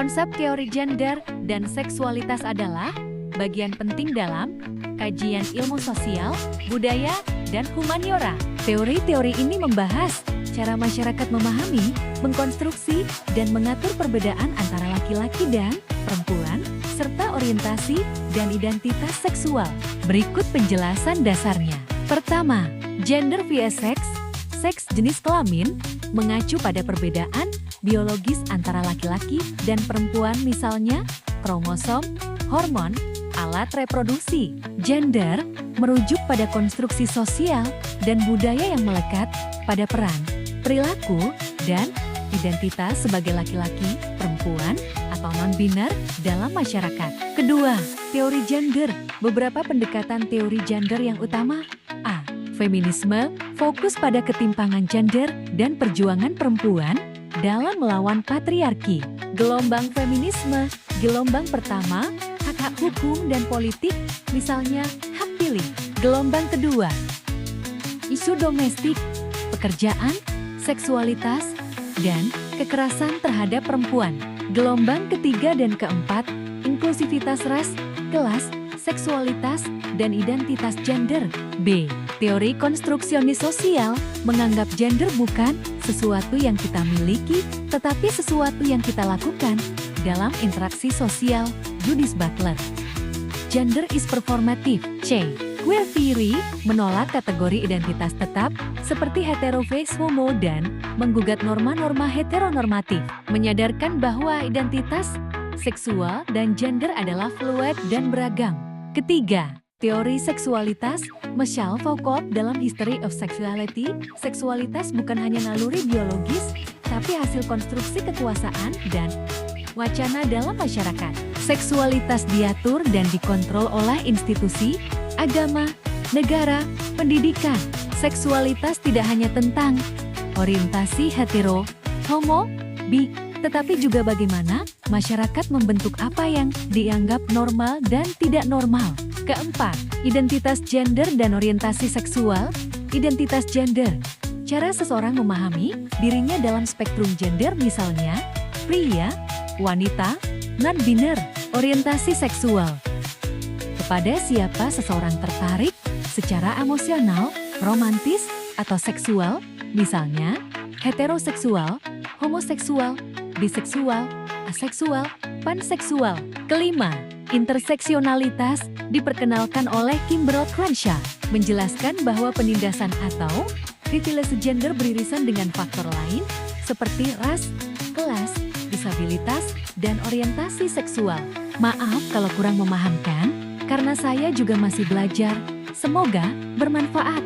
Konsep teori gender dan seksualitas adalah bagian penting dalam kajian ilmu sosial, budaya, dan humaniora. Teori-teori ini membahas cara masyarakat memahami, mengkonstruksi, dan mengatur perbedaan antara laki-laki dan perempuan, serta orientasi dan identitas seksual. Berikut penjelasan dasarnya. Pertama, gender vs sex, seks jenis kelamin, mengacu pada perbedaan biologis antara laki-laki dan perempuan, misalnya kromosom, hormon, alat reproduksi. Gender merujuk pada konstruksi sosial dan budaya yang melekat pada peran, perilaku, dan identitas sebagai laki-laki, perempuan, atau non-biner dalam masyarakat. Kedua, teori gender. Beberapa pendekatan teori gender yang utama. A. Feminisme, fokus pada ketimpangan gender dan perjuangan perempuan dalam melawan patriarki. Gelombang feminisme, gelombang pertama, hak-hak hukum dan politik, misalnya hak pilih. Gelombang kedua, isu domestik, pekerjaan, seksualitas, dan kekerasan terhadap perempuan. Gelombang ketiga dan keempat, inklusivitas ras, kelas, seksualitas, dan identitas gender. B. Teori konstruksionis sosial, menganggap gender bukan sesuatu yang kita miliki, tetapi sesuatu yang kita lakukan dalam interaksi sosial. Judith Butler. Gender is performative. C. Queer theory menolak kategori identitas tetap seperti hetero vs homo dan menggugat norma-norma heteronormatif, menyadarkan bahwa identitas seksual dan gender adalah fluid dan beragam. Ketiga, teori seksualitas, Michelle Foucault dalam History of Sexuality, seksualitas bukan hanya naluri biologis, tapi hasil konstruksi kekuasaan dan wacana dalam masyarakat. Seksualitas diatur dan dikontrol oleh institusi, agama, negara, pendidikan. Seksualitas tidak hanya tentang orientasi hetero, homo, bi, tetapi juga bagaimana masyarakat membentuk apa yang dianggap normal dan tidak normal. Keempat, identitas gender dan orientasi seksual. Identitas gender, cara seseorang memahami dirinya dalam spektrum gender, misalnya pria, wanita, non-biner. Orientasi seksual, kepada siapa seseorang tertarik secara emosional, romantis, atau seksual, misalnya heteroseksual, homoseksual, biseksual, aseksual, panseksual. Kelima, interseksionalitas diperkenalkan oleh Kimberly Crenshaw, menjelaskan bahwa penindasan atau privilege gender beririsan dengan faktor lain seperti ras, kelas, disabilitas, dan orientasi seksual. Maaf kalau kurang memahamkan, karena saya juga masih belajar. Semoga bermanfaat.